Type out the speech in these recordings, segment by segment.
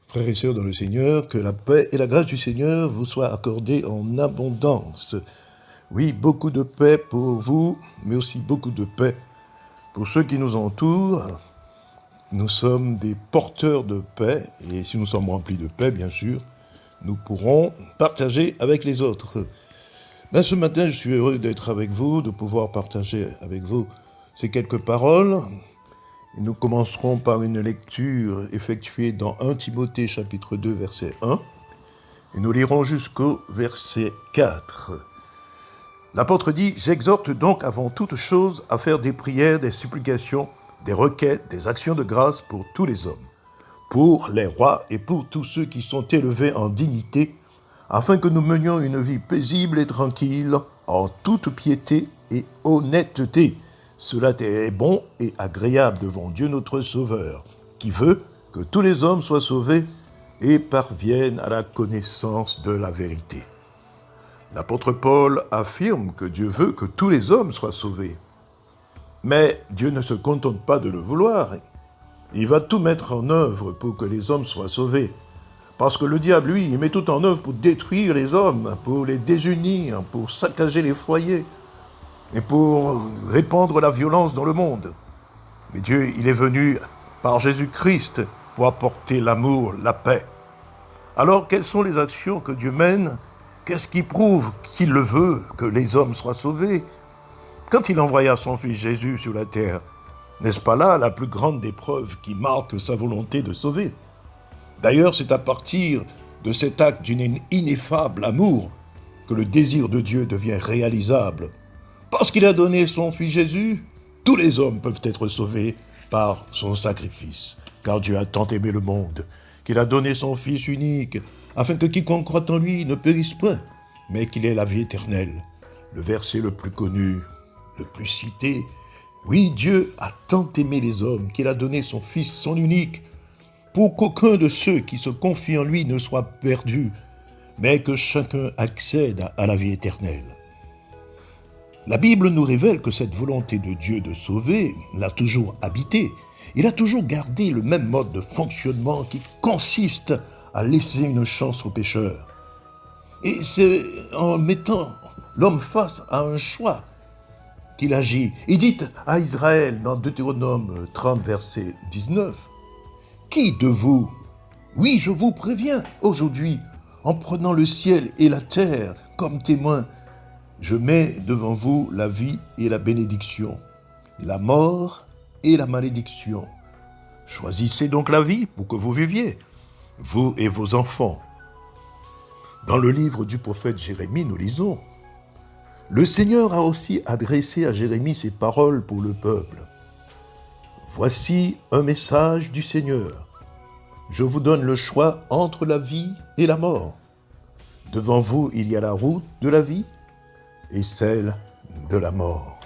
Frères et sœurs dans le Seigneur, que la paix et la grâce du Seigneur vous soient accordées en abondance. Oui, beaucoup de paix pour vous, mais aussi beaucoup de paix pour ceux qui nous entourent. Nous sommes des porteurs de paix, et si nous sommes remplis de paix, bien sûr, nous pourrons partager avec les autres. Ce matin, je suis heureux d'être avec vous, de pouvoir partager avec vous ces quelques paroles. Et nous commencerons par une lecture effectuée dans 1 Timothée chapitre 2 verset 1 et nous lirons jusqu'au verset 4. L'apôtre dit « J'exhorte donc avant toute chose à faire des prières, des supplications, des requêtes, des actions de grâce pour tous les hommes, pour les rois et pour tous ceux qui sont élevés en dignité, afin que nous menions une vie paisible et tranquille, en toute piété et honnêteté. Cela est bon et agréable devant Dieu notre Sauveur, qui veut que tous les hommes soient sauvés et parviennent à la connaissance de la vérité. » L'apôtre Paul affirme que Dieu veut que tous les hommes soient sauvés. Mais Dieu ne se contente pas de le vouloir. Il va tout mettre en œuvre pour que les hommes soient sauvés. Parce que le diable, lui, il met tout en œuvre pour détruire les hommes, pour les désunir, pour saccager les foyers, et pour répandre la violence dans le monde. Mais Dieu, il est venu par Jésus-Christ pour apporter l'amour, la paix. Alors, quelles sont les actions que Dieu mène? Qu'est-ce qui prouve qu'il le veut, que les hommes soient sauvés? Quand il envoya son Fils Jésus sur la terre, n'est-ce pas là la plus grande des preuves qui marque sa volonté de sauver? D'ailleurs, c'est à partir de cet acte d'une ineffable amour que le désir de Dieu devient réalisable. Parce qu'il a donné son Fils Jésus, tous les hommes peuvent être sauvés par son sacrifice. Car Dieu a tant aimé le monde, qu'il a donné son Fils unique, afin que quiconque croit en lui ne périsse point, mais qu'il ait la vie éternelle. Le verset le plus connu, le plus cité. Oui, Dieu a tant aimé les hommes qu'il a donné son Fils, son unique, pour qu'aucun de ceux qui se confient en lui ne soit perdu, mais que chacun accède à la vie éternelle. La Bible nous révèle que cette volonté de Dieu de sauver l'a toujours habité. Il a toujours gardé le même mode de fonctionnement qui consiste à laisser une chance aux pécheurs. Et c'est en mettant l'homme face à un choix qu'il agit. Il dit à Israël dans Deutéronome 30, verset 19, « Qui de vous, oui, je vous préviens, aujourd'hui, en prenant le ciel et la terre comme témoins, je mets devant vous la vie et la bénédiction, la mort et la malédiction. Choisissez donc la vie pour que vous viviez, vous et vos enfants. » Dans le livre du prophète Jérémie, nous lisons, « Le Seigneur a aussi adressé à Jérémie ces paroles pour le peuple. Voici un message du Seigneur. Je vous donne le choix entre la vie et la mort. Devant vous, il y a la route de la vie et celle de la mort.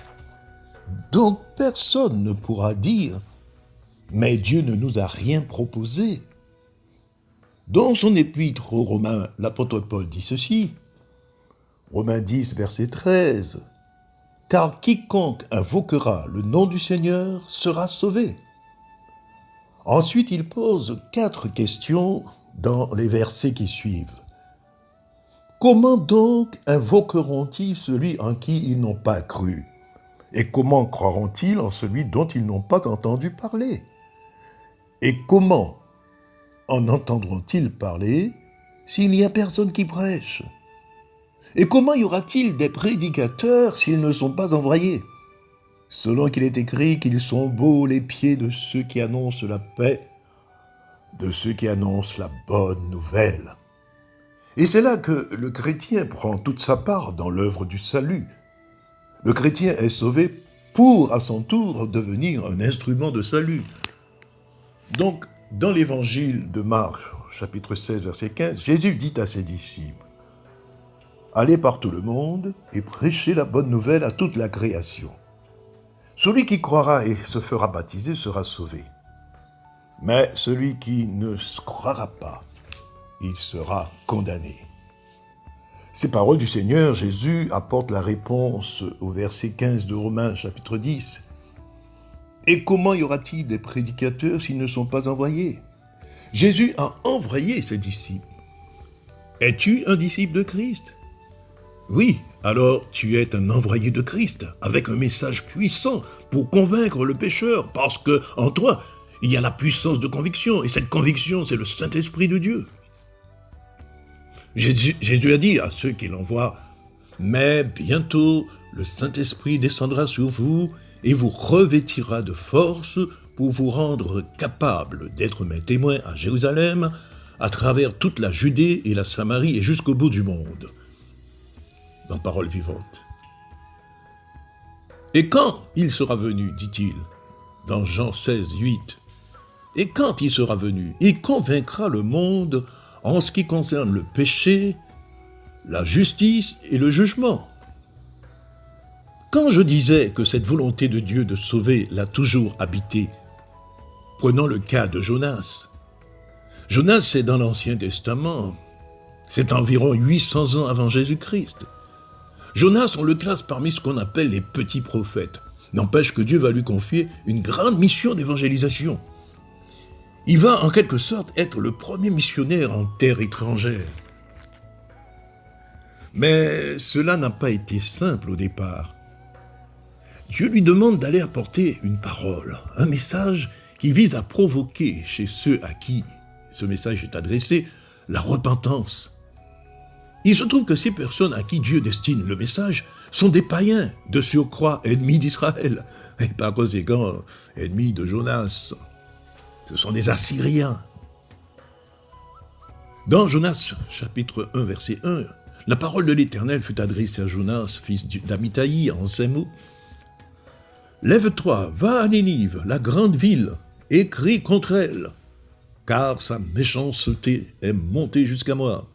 Donc personne ne pourra dire « Mais Dieu ne nous a rien proposé ». Dans son épître aux Romains, l'apôtre Paul dit ceci, Romains 10, verset 13, « Car quiconque invoquera le nom du Seigneur sera sauvé. » Ensuite, il pose 4 questions dans les versets qui suivent. Comment donc invoqueront-ils celui en qui ils n'ont pas cru? Et comment croiront-ils en celui dont ils n'ont pas entendu parler? Et comment en entendront-ils parler s'il n'y a personne qui prêche? Et comment y aura-t-il des prédicateurs s'ils ne sont pas envoyés? Selon qu'il est écrit qu'ils sont beaux les pieds de ceux qui annoncent la paix, de ceux qui annoncent la bonne nouvelle. Et c'est là que le chrétien prend toute sa part dans l'œuvre du salut. Le chrétien est sauvé pour, à son tour, devenir un instrument de salut. Donc, dans l'évangile de Marc, chapitre 16, verset 15, Jésus dit à ses disciples, « Allez par tout le monde et prêchez la bonne nouvelle à toute la création. Celui qui croira et se fera baptiser sera sauvé. Mais celui qui ne croira pas, il sera condamné. » Ces paroles du Seigneur, Jésus apporte la réponse au verset 15 de Romains, chapitre 10. Et comment y aura-t-il des prédicateurs s'ils ne sont pas envoyés? Jésus a envoyé ses disciples. Es-tu un disciple de Christ? Oui, alors tu es un envoyé de Christ, avec un message puissant pour convaincre le pécheur, parce que en toi, il y a la puissance de conviction, et cette conviction, c'est le Saint-Esprit de Dieu. Jésus a dit à ceux qui l'envoient, « Mais bientôt, le Saint-Esprit descendra sur vous et vous revêtira de force pour vous rendre capable d'être mes témoins à Jérusalem, à travers toute la Judée et la Samarie et jusqu'au bout du monde. » Dans Parole vivante. Et quand il sera venu, dit-il, dans Jean 16, 8, et quand il sera venu, il convaincra le monde en ce qui concerne le péché, la justice et le jugement. Quand je disais que cette volonté de Dieu de sauver l'a toujours habité, prenons le cas de Jonas. Jonas, c'est dans l'Ancien Testament. C'est environ 800 ans avant Jésus-Christ. Jonas, on le classe parmi ce qu'on appelle les petits prophètes. N'empêche que Dieu va lui confier une grande mission d'évangélisation. Il va en quelque sorte être le premier missionnaire en terre étrangère. Mais cela n'a pas été simple au départ. Dieu lui demande d'aller apporter une parole, un message qui vise à provoquer chez ceux à qui ce message est adressé la repentance. Il se trouve que ces personnes à qui Dieu destine le message sont des païens, de surcroît ennemis d'Israël, et par conséquent ennemis de Jonas. Ce sont des Assyriens. Dans Jonas, chapitre 1, verset 1, la parole de l'Éternel fut adressée à Jonas, fils d'Amithaï, en ces mots. « Lève-toi, va à Nénive, la grande ville, et crie contre elle, car sa méchanceté est montée jusqu'à moi. »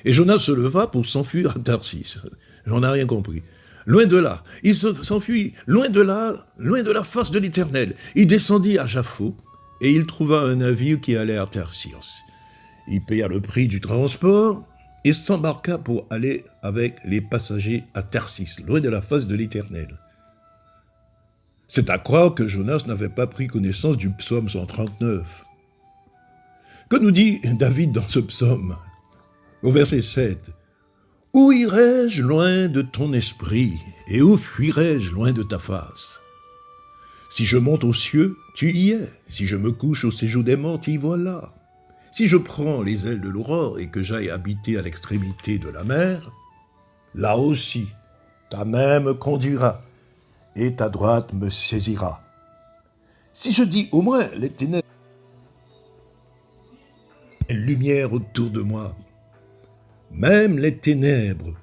Et Jonas se leva pour s'enfuir à Tarsis. J'en ai rien compris. Loin de là, il s'enfuit, loin de la face de l'Éternel. Il descendit à Jaffo, et il trouva un navire qui allait à Tarsis. Il paya le prix du transport, et s'embarqua pour aller avec les passagers à Tarsis, loin de la face de l'Éternel. C'est à croire que Jonas n'avait pas pris connaissance du psaume 139. Que nous dit David dans ce psaume? Au verset 7, « Où irai-je loin de ton esprit, et où fuirai-je loin de ta face? Si je monte aux cieux, tu y es. Si je me couche au séjour des morts, t'y voilà. Si je prends les ailes de l'aurore et que j'aille habiter à l'extrémité de la mer, là aussi, ta main me conduira, et ta droite me saisira. Si je dis au moins les ténèbres, lumière autour de moi, même les ténèbres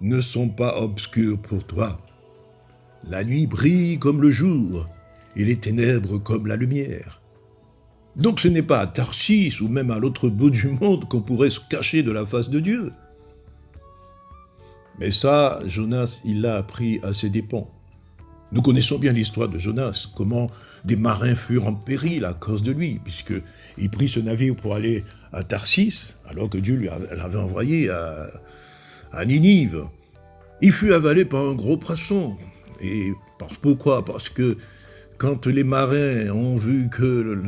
ne sont pas obscures pour toi. La nuit brille comme le jour, et les ténèbres comme la lumière. Donc ce n'est pas à Tarsis ou même à l'autre bout du monde qu'on pourrait se cacher de la face de Dieu. Mais ça, Jonas, il l'a appris à ses dépens. Nous connaissons bien l'histoire de Jonas, comment des marins furent en péril à cause de lui, puisqu'il prit ce navire pour aller à Tarsis, alors que Dieu l'avait envoyé à Ninive. Il fut avalé par un gros poisson. Et pourquoi? Parce que quand les marins ont vu que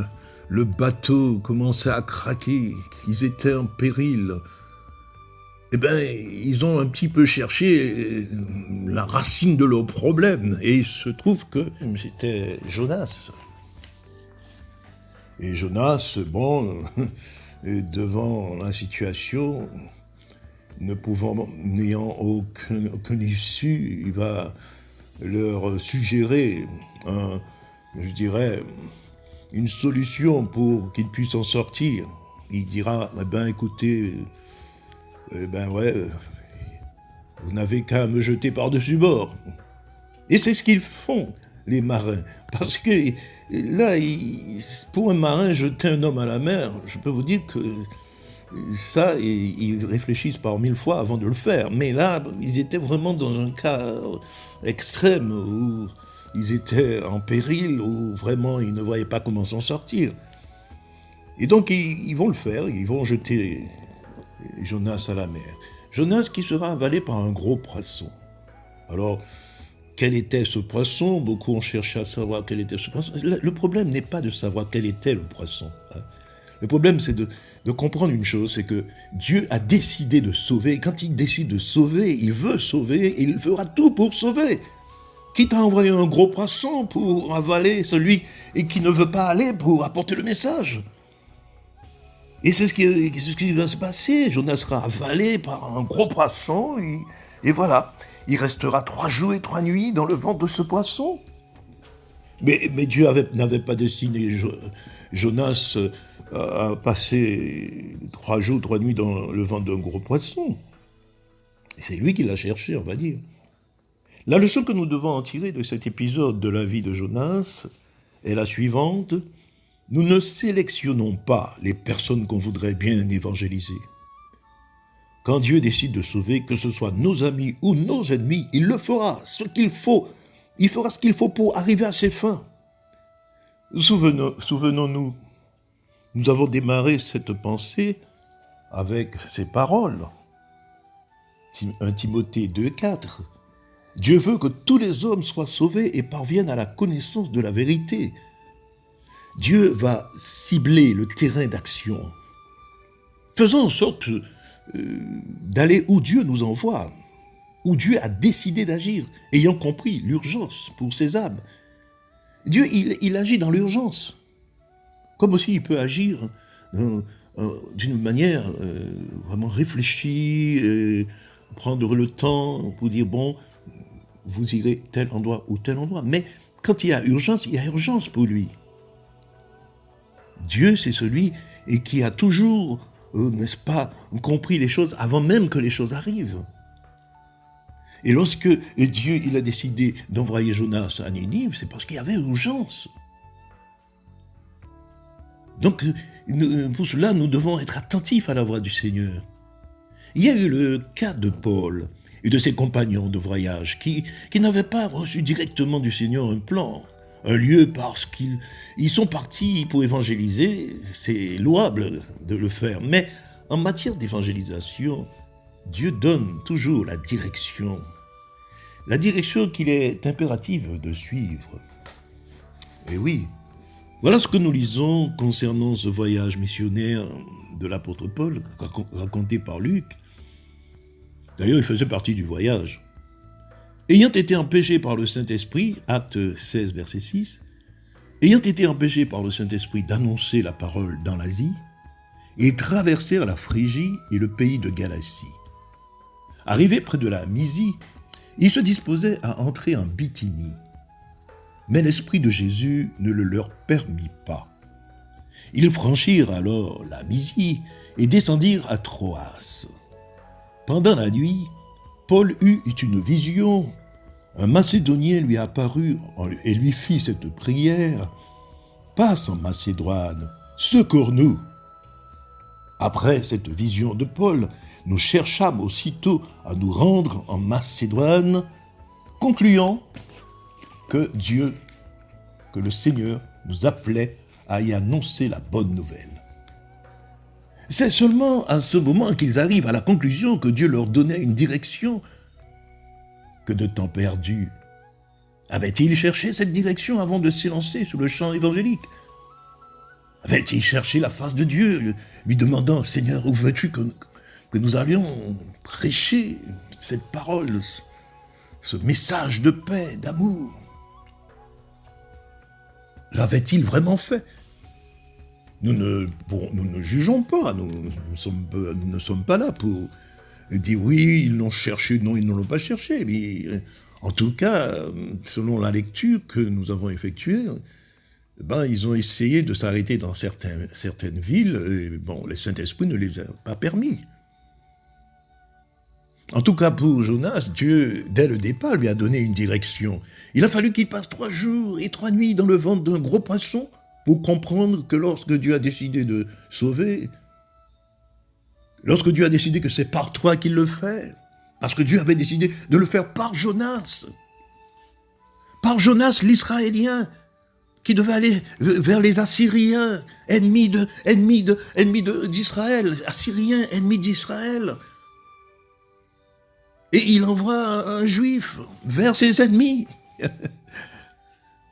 le bateau commençait à craquer, qu'ils étaient en péril, eh bien, ils ont un petit peu cherché la racine de leur problème. Et il se trouve que c'était Jonas. Et Jonas, bon, devant la situation, n'ayant aucune issue, il va leur suggérer, une solution pour qu'ils puissent en sortir. Il dira, eh ben écoutez, vous n'avez qu'à me jeter par-dessus bord. Et c'est ce qu'ils font, les marins. Parce que là, pour un marin, jeter un homme à la mer, je peux vous dire que ça, ils réfléchissent par 1000 fois avant de le faire. Mais là, ils étaient vraiment dans un cas extrême où ils étaient en péril, où vraiment ils ne voyaient pas comment s'en sortir. Et donc, ils vont le faire, ils vont jeter Jonas à la mer. Jonas qui sera avalé par un gros poisson. Alors, quel était ce poisson? Beaucoup ont cherché à savoir quel était ce poisson. Le problème n'est pas de savoir quel était le poisson. Le problème, c'est de comprendre une chose, c'est que Dieu a décidé de sauver. Et quand il décide de sauver, il veut sauver, et il fera tout pour sauver. Quitte à envoyer un gros poisson pour avaler celui qui ne veut pas aller pour apporter le message. Et c'est ce qui va se passer. Jonas sera avalé par un gros poisson, et voilà. Il restera 3 jours et 3 nuits dans le ventre de ce poisson. Mais Dieu n'avait pas destiné Jonas à passer 3 jours, 3 nuits dans le ventre d'un gros poisson. C'est lui qui l'a cherché, on va dire. La leçon que nous devons en tirer de cet épisode de la vie de Jonas est la suivante. Nous ne sélectionnons pas les personnes qu'on voudrait bien évangéliser. Quand Dieu décide de sauver, que ce soit nos amis ou nos ennemis, il le fera, ce qu'il faut. Il fera ce qu'il faut pour arriver à ses fins. Souvenons-nous, nous avons démarré cette pensée avec ces paroles. 1 Timothée 2,4. Dieu veut que tous les hommes soient sauvés et parviennent à la connaissance de la vérité. Dieu va cibler le terrain d'action. Faisons en sorte d'aller où Dieu nous envoie, où Dieu a décidé d'agir, ayant compris l'urgence pour ses âmes. Dieu, il agit dans l'urgence, comme aussi il peut agir d'une manière vraiment réfléchie, prendre le temps pour dire, bon, vous irez tel endroit ou tel endroit. Mais quand il y a urgence pour lui. Dieu, c'est celui qui a toujours, n'est-ce pas, compris les choses avant même que les choses arrivent. Et lorsque Dieu il a décidé d'envoyer Jonas à Ninive, c'est parce qu'il y avait urgence. Donc, pour cela, nous devons être attentifs à la voix du Seigneur. Il y a eu le cas de Paul et de ses compagnons de voyage qui n'avaient pas reçu directement du Seigneur un plan, un lieu, parce qu'ils sont partis pour évangéliser. C'est louable de le faire, mais en matière d'évangélisation, Dieu donne toujours la direction qu'il est impératif de suivre. Et oui, voilà ce que nous lisons concernant ce voyage missionnaire de l'apôtre Paul, raconté par Luc. D'ailleurs, il faisait partie du voyage. Ayant été empêché par le Saint-Esprit, acte 16, verset 6, ayant été empêché par le Saint-Esprit d'annoncer la parole dans l'Asie, ils traversèrent la Phrygie et le pays de Galatie. Arrivés près de la Mysie, ils se disposaient à entrer en Bithynie. Mais l'Esprit de Jésus ne le leur permit pas. Ils franchirent alors la Mysie et descendirent à Troas. Pendant la nuit, Paul eut une vision. Un Macédonien lui apparut et lui fit cette prière. « Passe en Macédoine, secours-nous !» Après cette vision de Paul, nous cherchâmes aussitôt à nous rendre en Macédoine, concluant que le Seigneur nous appelait à y annoncer la bonne nouvelle. C'est seulement à ce moment qu'ils arrivent à la conclusion que Dieu leur donnait une direction. Que de temps perdu. Avaient-ils cherché cette direction avant de s'élancer sur le champ évangélique? Avaient-ils cherché la face de Dieu, lui demandant « Seigneur, où veux-tu que nous allions prêcher cette parole, ce message de paix, d'amour ?» L'avaient-ils vraiment fait? Nous ne jugeons pas, nous ne sommes pas là pour dire oui, ils l'ont cherché, non, ils ne l'ont pas cherché. Mais en tout cas, selon la lecture que nous avons effectuée, ils ont essayé de s'arrêter dans certaines villes, et le Saint-Esprit ne les a pas permis. En tout cas, pour Jonas, Dieu, dès le départ, lui a donné une direction. Il a fallu qu'il passe 3 jours et 3 nuits dans le ventre d'un gros poisson pour comprendre que lorsque Dieu a décidé de sauver, lorsque Dieu a décidé que c'est par toi qu'il le fait, parce que Dieu avait décidé de le faire par Jonas l'Israélien, qui devait aller vers les Assyriens, ennemis d'Israël, Assyriens, ennemis d'Israël. Et il envoie un juif vers ses ennemis.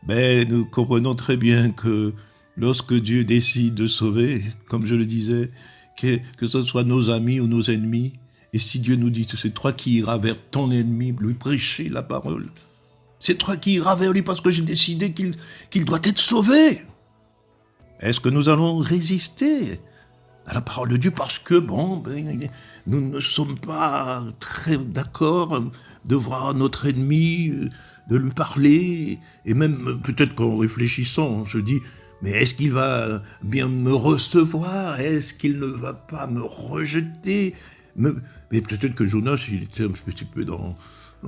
Mais nous comprenons très bien que lorsque Dieu décide de sauver, comme je le disais, que ce soit nos amis ou nos ennemis, et si Dieu nous dit que c'est toi qui iras vers ton ennemi, lui prêcher la parole, c'est toi qui iras vers lui parce que j'ai décidé qu'il doit être sauvé. Est-ce que nous allons résister à la parole de Dieu parce que, nous ne sommes pas très d'accord de voir notre ennemi, de lui parler, et même peut-être qu'en réfléchissant, je dis, mais est-ce qu'il va bien me recevoir? Est-ce qu'il ne va pas me rejeter? Mais peut-être que Jonas, il était un petit peu dans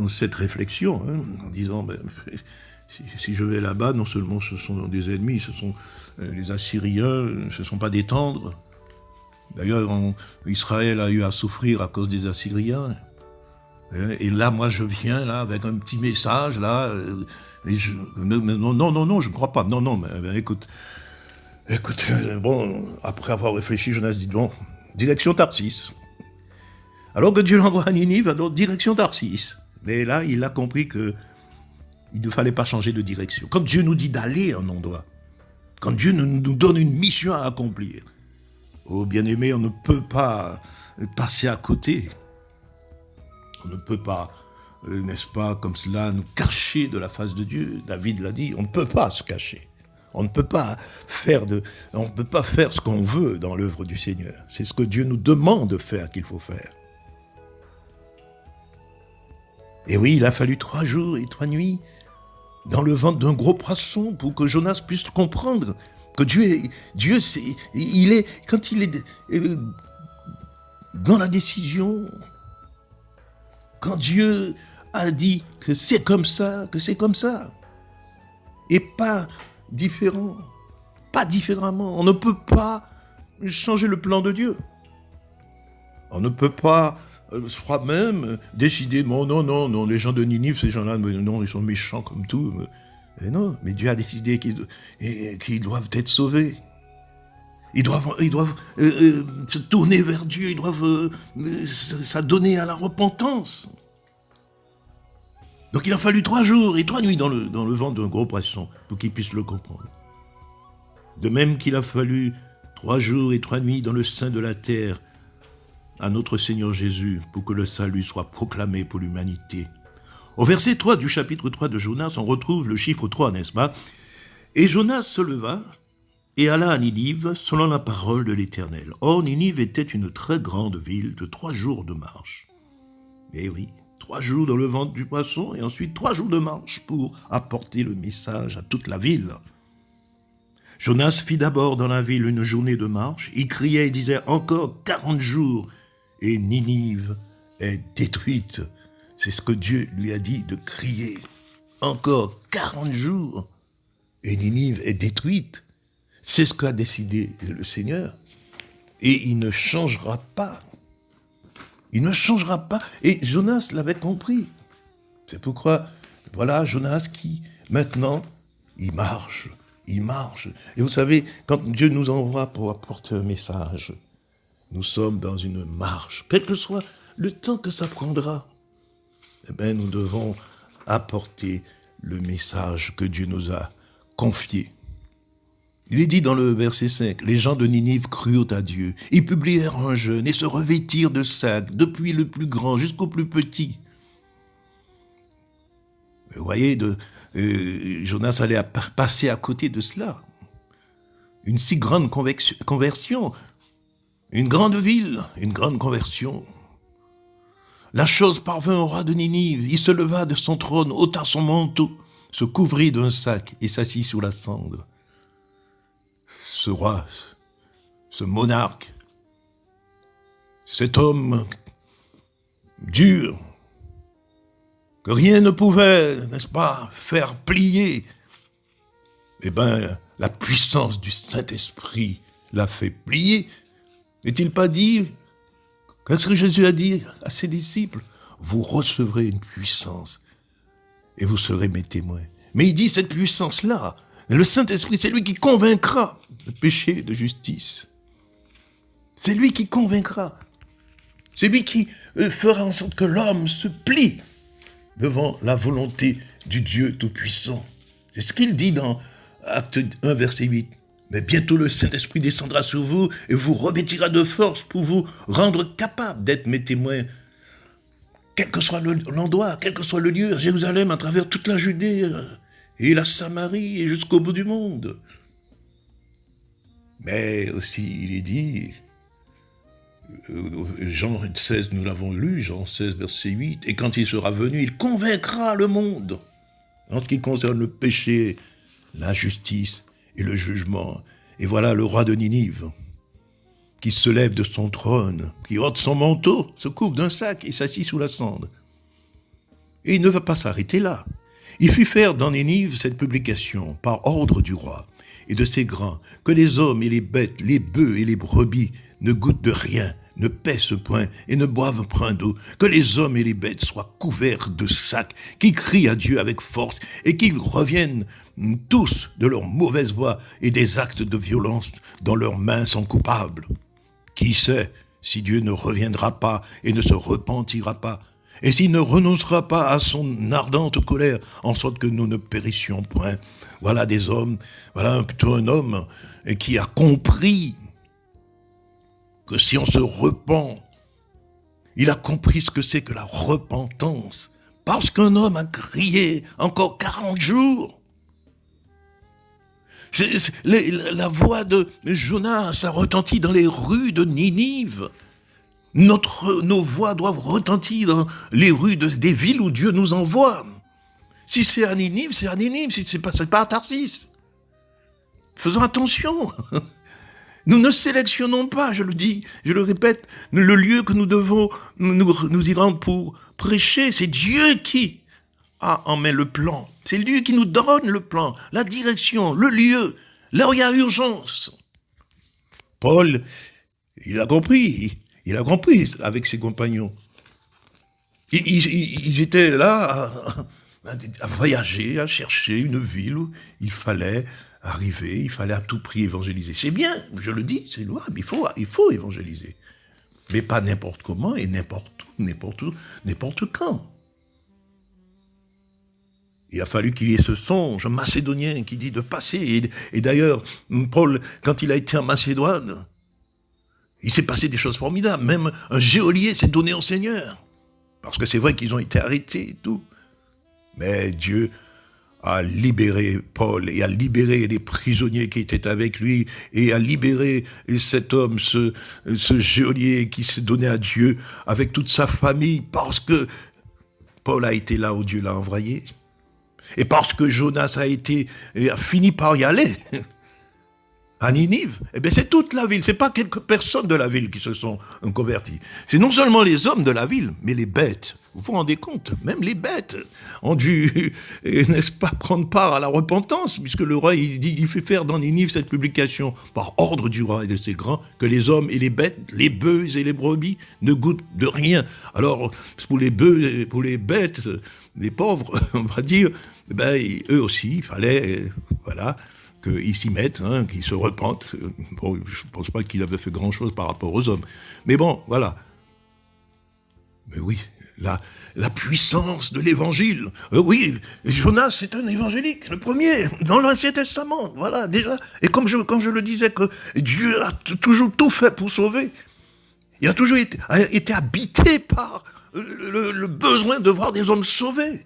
cette réflexion, en disant, si je vais là-bas, non seulement ce sont des ennemis, ce sont les Assyriens, ce ne sont pas des tendres. D'ailleurs, Israël a eu à souffrir à cause des Assyriens. Et là, moi, je viens là avec un petit message, là. Non, je ne crois pas. Non, mais écoute, après avoir réfléchi, Jonas dit, direction Tarsis. Alors que Dieu l'envoie à Ninive, alors direction Tarsis. Mais là, il a compris qu'il ne fallait pas changer de direction. Quand Dieu nous dit d'aller à un endroit, quand Dieu nous donne une mission à accomplir, oh bien-aimé, on ne peut pas passer à côté. On ne peut pas, n'est-ce pas, comme cela, nous cacher de la face de Dieu. David l'a dit, on ne peut pas se cacher. On ne peut pas faire ce qu'on veut dans l'œuvre du Seigneur. C'est ce que Dieu nous demande de faire qu'il faut faire. Et oui, il a fallu 3 jours et 3 nuits dans le ventre d'un gros poisson pour que Jonas puisse comprendre que Dieu, quand il est dans la décision, quand Dieu a dit que c'est comme ça, et pas différent, pas différemment. On ne peut pas changer le plan de Dieu. On ne peut pas soi-même décider, non, les gens de Ninive, ces gens-là, non, ils sont méchants comme tout. Mais Dieu a décidé qu'ils doivent être sauvés. Ils doivent se tourner vers Dieu, ils doivent s'adonner à la repentance. Donc il a fallu 3 jours et 3 nuits dans le ventre d'un gros poisson pour qu'ils puissent le comprendre. De même qu'il a fallu 3 jours et 3 nuits dans le sein de la terre à notre Seigneur Jésus pour que le salut soit proclamé pour l'humanité. Au verset 3 du chapitre 3 de Jonas, on retrouve le chiffre 3, n'est-ce pas? Et Jonas se leva et alla à Ninive selon la parole de l'Éternel. Or, Ninive était une très grande ville de 3 jours de marche. Eh oui, 3 jours dans le ventre du poisson et ensuite 3 jours de marche pour apporter le message à toute la ville. Jonas fit d'abord dans la ville une journée de marche. Il criait et disait « Encore 40 jours et Ninive est détruite. » C'est ce que Dieu lui a dit de crier. Encore 40 jours et Ninive est détruite. C'est ce qu'a décidé le Seigneur. Et il ne changera pas. Il ne changera pas. Et Jonas l'avait compris. C'est pourquoi, voilà, Jonas qui, maintenant, il marche. Et vous savez, quand Dieu nous envoie pour apporter un message, nous sommes dans une marche. Quel que soit le temps que ça prendra, nous devons apporter le message que Dieu nous a confié. Il est dit dans le verset 5, « Les gens de Ninive crurent à Dieu. Ils publièrent un jeûne et se revêtirent de sacs, depuis le plus grand jusqu'au plus petit. » Vous voyez, Jonas allait passer à côté de cela. Une si grande conversion, une grande ville, une grande conversion. La chose parvint au roi de Ninive. Il se leva de son trône, ôta son manteau, se couvrit d'un sac et s'assit sur la cendre. Ce roi, ce monarque, cet homme dur, que rien ne pouvait, n'est-ce pas, faire plier, la puissance du Saint-Esprit l'a fait plier. N'est-il pas dit, qu'est-ce que Jésus a dit à ses disciples? Vous recevrez une puissance et vous serez mes témoins. Mais il dit cette puissance-là, le Saint-Esprit, c'est lui qui convaincra de péché, de justice. C'est lui qui convaincra. C'est lui qui fera en sorte que l'homme se plie devant la volonté du Dieu Tout-Puissant. C'est ce qu'il dit dans Acte 1, verset 8. Mais bientôt le Saint-Esprit descendra sur vous et vous revêtira de force pour vous rendre capable d'être mes témoins, quel que soit l'endroit, quel que soit le lieu, à Jérusalem, à travers toute la Judée et la Samarie et jusqu'au bout du monde. Mais aussi, il est dit, Jean 16, nous l'avons lu, Jean 16, verset 8, et quand il sera venu, il convaincra le monde en ce qui concerne le péché, la justice et le jugement. Et voilà le roi de Ninive qui se lève de son trône, qui ôte son manteau, se couvre d'un sac et s'assit sous la cendre. Et il ne va pas s'arrêter là. Il fit faire dans Ninive cette publication par ordre du roi et de ses grands, que les hommes et les bêtes, les bœufs et les brebis ne goûtent de rien, ne pèsent point et ne boivent point d'eau, que les hommes et les bêtes soient couverts de sacs, qu'ils crient à Dieu avec force et qu'ils reviennent tous de leur mauvaise voie et des actes de violence dont leurs mains sont coupables. Qui sait si Dieu ne reviendra pas et ne se repentira pas, et s'il ne renoncera pas à son ardente colère, en sorte que nous ne périssions point. Voilà des hommes, voilà plutôt un homme qui a compris que si on se repent, il a compris ce que c'est que la repentance, parce qu'un homme a crié encore 40 jours. La voix de Jonas a retenti dans les rues de Ninive. Nos voix doivent retentir dans les rues des villes où Dieu nous envoie. Si c'est à Ninive, c'est à Ninive. Si c'est pas à Tarsis. Faisons attention. Nous ne sélectionnons pas, je le dis, je le répète, le lieu que nous devons nous y rendre pour prêcher. C'est Dieu qui a en main le plan. C'est lui qui nous donne le plan, la direction, le lieu, là où il y a urgence. Paul, il a compris avec ses compagnons. Ils étaient là à voyager, à chercher une ville où il fallait arriver, il fallait à tout prix évangéliser. C'est bien, je le dis, c'est louable, il faut évangéliser. Mais pas n'importe comment et n'importe où, n'importe quand. Il a fallu qu'il y ait ce songe macédonien qui dit de passer. Et d'ailleurs, Paul, quand il a été en Macédoine, il s'est passé des choses formidables. Même un geôlier s'est donné au Seigneur. Parce que c'est vrai qu'ils ont été arrêtés et tout. Mais Dieu a libéré Paul et a libéré les prisonniers qui étaient avec lui et a libéré cet homme, ce geôlier qui s'est donné à Dieu avec toute sa famille parce que Paul a été là où Dieu l'a envoyé. Et parce que Jonas a fini par y aller à Ninive, eh bien c'est toute la ville, c'est pas quelques personnes de la ville qui se sont converties. C'est non seulement les hommes de la ville, mais les bêtes. Vous vous rendez compte, même les bêtes ont dû, n'est-ce pas, prendre part à la repentance, puisque le roi, il fait faire dans Ninive cette publication par ordre du roi et de ses grands, que les hommes et les bêtes, les bœufs et les brebis ne goûtent de rien. Alors, pour les bœufs, pour les bêtes, les pauvres, on va dire, ben, eux aussi, il fallait, voilà, qu'ils s'y mettent, qu'ils se repentent. Bon, je ne pense pas qu'il avait fait grand-chose par rapport aux hommes. Mais bon, voilà. Mais oui, la puissance de l'évangile. Oui, Jonas, c'est un évangélique, le premier, dans l'Ancien Testament, voilà, déjà. Et quand je le disais que Dieu a toujours tout fait pour sauver, il a toujours été habité par le besoin de voir des hommes sauvés.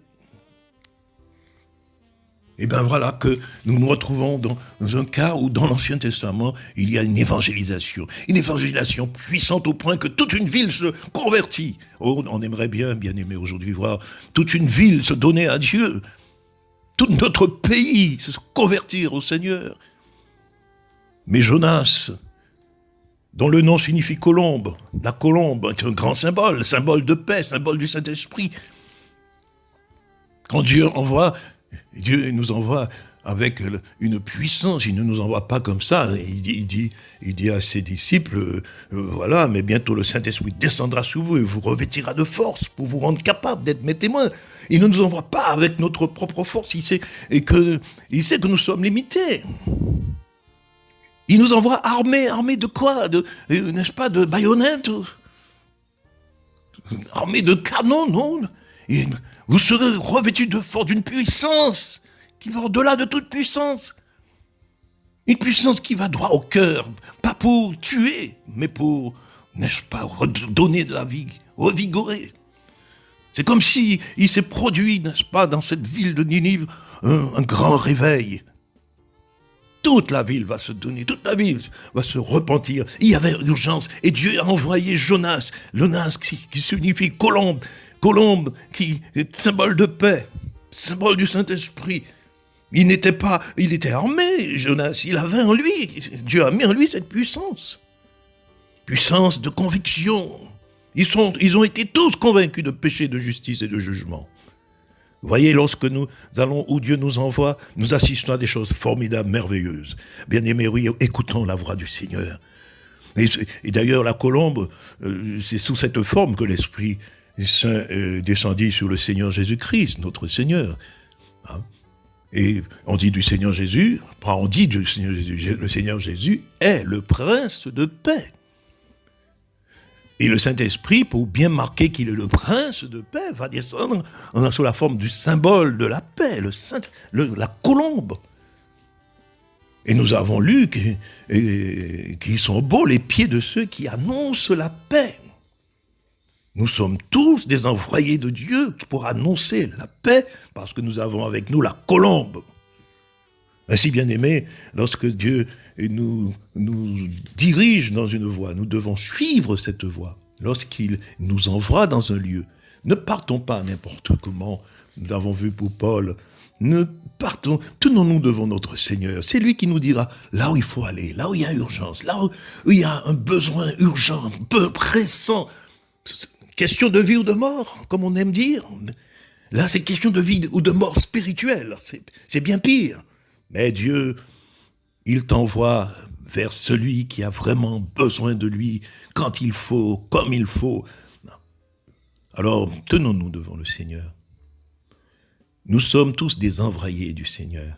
Et bien voilà que nous nous retrouvons dans un cas où dans l'Ancien Testament, il y a une évangélisation puissante au point que toute une ville se convertit. Oh, on aimerait bien aimer aujourd'hui voir toute une ville se donner à Dieu, tout notre pays se convertir au Seigneur. Mais Jonas, dont le nom signifie colombe, la colombe est un grand symbole de paix, symbole du Saint-Esprit. Quand Dieu nous envoie avec une puissance, il ne nous envoie pas comme ça. Il dit à ses disciples, voilà, mais bientôt le Saint-Esprit descendra sur vous et vous revêtira de force pour vous rendre capable d'être mes témoins. Il ne nous envoie pas avec notre propre force, il sait que nous sommes limités. Il nous envoie armés de quoi? N'est-ce pas, de baïonnettes? Armés de canons, non? Et vous serez revêtus de force, d'une puissance qui va au-delà de toute puissance. Une puissance qui va droit au cœur, pas pour tuer, mais pour, n'est-ce pas, redonner de la vie, revigorer. C'est comme si il s'est produit, n'est-ce pas, dans cette ville de Ninive, un grand réveil. Toute la ville va se donner, toute la ville va se repentir. Il y avait urgence et Dieu a envoyé Jonas. Jonas qui signifie colombe. Colombe qui est symbole de paix, symbole du Saint-Esprit. Il était armé, Jonas. Il avait en lui, Dieu a mis en lui cette puissance. Puissance de conviction. Ils ont été tous convaincus de péché, de justice et de jugement. Vous voyez, lorsque nous allons où Dieu nous envoie, nous assistons à des choses formidables, merveilleuses. Bien-aimés, oui, écoutons la voix du Seigneur. Et d'ailleurs, la colombe, c'est sous cette forme que l'Esprit Saint descendit sur le Seigneur Jésus-Christ, notre Seigneur. Hein? Et on dit du Seigneur Jésus, on dit du Seigneur Jésus, le Seigneur Jésus est le prince de paix. Et le Saint-Esprit, pour bien marquer qu'il est le prince de paix, va descendre sous la forme du symbole de la paix, la colombe. Et nous avons lu qu'ils sont beaux les pieds de ceux qui annoncent la paix. Nous sommes tous des envoyés de Dieu pour annoncer la paix, parce que nous avons avec nous la colombe. Ainsi, bien-aimés, lorsque Dieu nous dirige dans une voie, nous devons suivre cette voie. Lorsqu'il nous envoie dans un lieu, ne partons pas n'importe comment. Nous l'avons vu pour Paul. Tenons-nous devant notre Seigneur. C'est lui qui nous dira là où il faut aller, là où il y a urgence, là où il y a un besoin urgent, peu pressant. Question de vie ou de mort, comme on aime dire. Là, c'est question de vie ou de mort spirituelle. C'est bien pire. Mais Dieu, il t'envoie vers celui qui a vraiment besoin de lui, quand il faut, comme il faut. Alors, tenons-nous devant le Seigneur. Nous sommes tous des envoyés du Seigneur.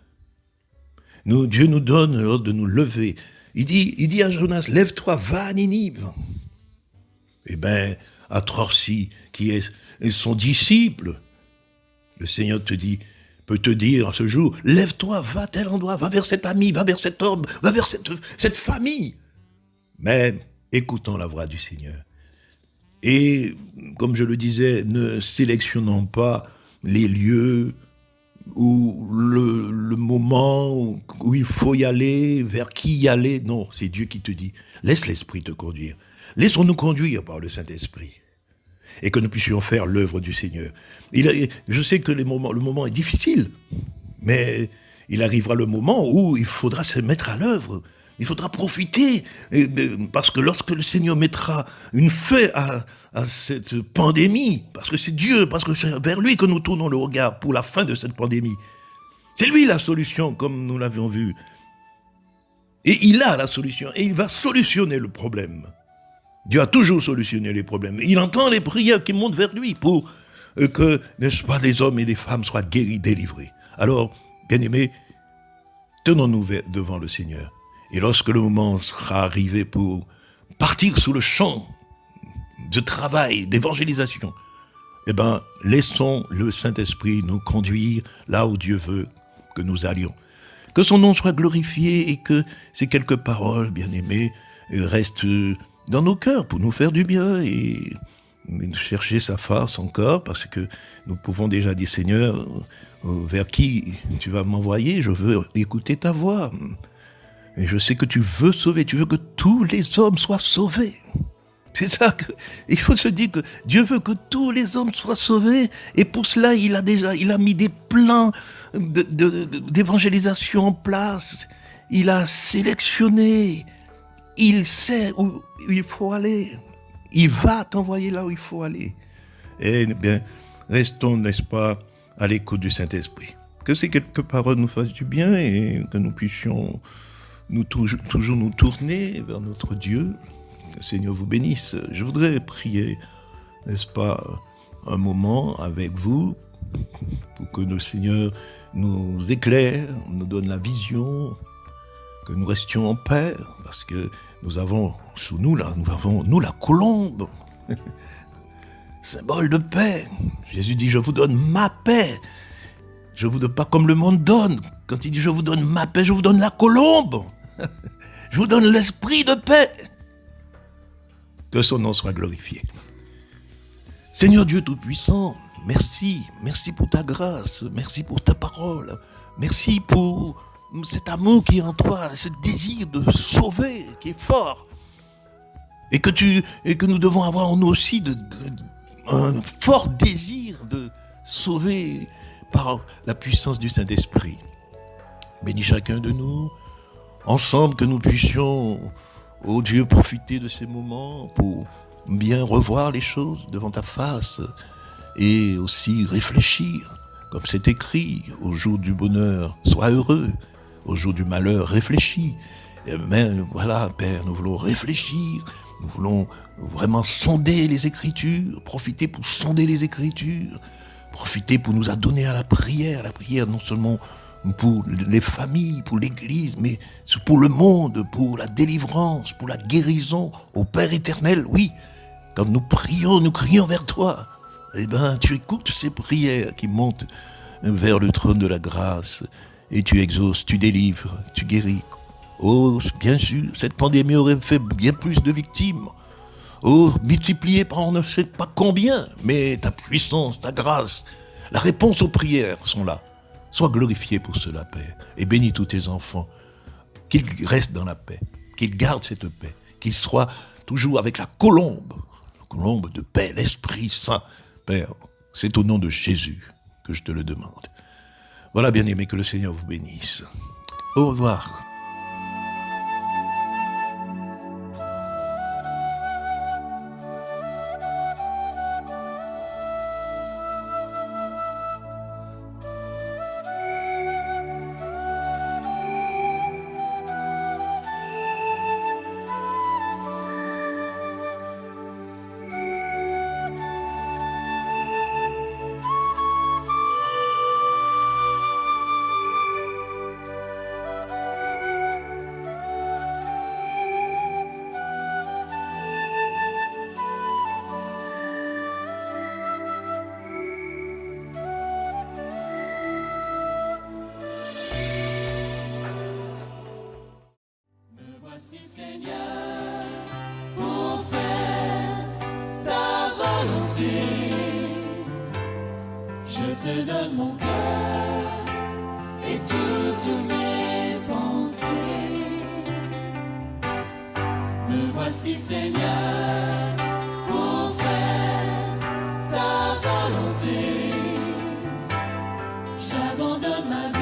Dieu nous donne l'ordre de nous lever. Il dit à Jonas, lève-toi, va à Ninive. Eh bien, à Torsi, qui est son disciple, le Seigneur peut te dire en ce jour, lève-toi, va à tel endroit, va vers cet ami, va vers cet homme, va vers cette famille. Mais écoutons la voix du Seigneur. Et, comme je le disais, ne sélectionnons pas les lieux ou le moment où il faut y aller, vers qui y aller. Non, c'est Dieu qui te dit, laisse l'Esprit te conduire. Laissons-nous conduire par le Saint-Esprit. Et que nous puissions faire l'œuvre du Seigneur. Je sais que le moment est difficile, mais il arrivera le moment où il faudra se mettre à l'œuvre. Il faudra profiter, parce que lorsque le Seigneur mettra une fin à cette pandémie, parce que c'est Dieu, parce que c'est vers lui que nous tournons le regard pour la fin de cette pandémie. C'est lui la solution, comme nous l'avions vu. Et il a la solution, et il va solutionner le problème. Dieu a toujours solutionné les problèmes. Il entend les prières qui montent vers lui pour que, n'est-ce pas, les hommes et les femmes soient guéris, délivrés. Alors, bien-aimés, tenons-nous devant le Seigneur. Et lorsque le moment sera arrivé pour partir sous le champ de travail, d'évangélisation, eh bien, laissons le Saint-Esprit nous conduire là où Dieu veut que nous allions. Que son nom soit glorifié et que ces quelques paroles, bien-aimés, restent dans nos cœurs pour nous faire du bien et chercher sa face encore, parce que nous pouvons déjà dire, Seigneur, vers qui tu vas m'envoyer, je veux écouter ta voix. Et je sais que tu veux sauver, tu veux que tous les hommes soient sauvés. C'est ça il faut se dire que Dieu veut que tous les hommes soient sauvés, et pour cela il a mis des plans d'évangélisation en place. Il a sélectionné. Il sait où il faut aller. Il va t'envoyer là où il faut aller. Eh bien, restons, n'est-ce pas, à l'écoute du Saint-Esprit. Que ces quelques paroles nous fassent du bien et que nous puissions toujours nous tourner vers notre Dieu. Que le Seigneur vous bénisse. Je voudrais prier, n'est-ce pas, un moment avec vous pour que le Seigneur nous éclaire, nous donne la vision, que nous restions en paix, parce que nous avons sous nous, la colombe, symbole de paix. Jésus dit, je vous donne ma paix. Je vous donne pas comme le monde donne. Quand il dit, je vous donne ma paix, je vous donne la colombe. Je vous donne l'esprit de paix. Que son nom soit glorifié. Seigneur Dieu Tout-Puissant, merci. Merci pour ta grâce. Merci pour ta parole. Merci pour cet amour qui est en toi, ce désir de sauver qui est fort. Et que nous devons avoir en nous aussi un fort désir de sauver par la puissance du Saint-Esprit. Bénis chacun de nous, ensemble que nous puissions, ô Dieu, profiter de ces moments pour bien revoir les choses devant ta face et aussi réfléchir, comme c'est écrit, au jour du bonheur, sois heureux, au jour du malheur, réfléchis. Et bien, voilà, Père, nous voulons réfléchir, nous voulons vraiment sonder les Écritures, profiter pour sonder les Écritures, profiter pour nous adonner à la prière non seulement pour les familles, pour l'Église, mais pour le monde, pour la délivrance, pour la guérison, au Père éternel, oui. Quand nous prions, nous crions vers toi. Eh bien, tu écoutes ces prières qui montent vers le trône de la grâce et tu exauces, tu délivres, tu guéris. Oh, bien sûr, cette pandémie aurait fait bien plus de victimes. Oh, multiplié par on ne sait pas combien, mais ta puissance, ta grâce, la réponse aux prières sont là. Sois glorifié pour cela, Père, et bénis tous tes enfants, qu'ils restent dans la paix, qu'ils gardent cette paix, qu'ils soient toujours avec la colombe de paix, l'Esprit Saint. Père, c'est au nom de Jésus que je te le demande. Voilà, bien-aimés, que le Seigneur vous bénisse. Au revoir. Je te donne mon cœur et toutes mes pensées. Me voici Seigneur pour faire ta volonté. J'abandonne ma vie.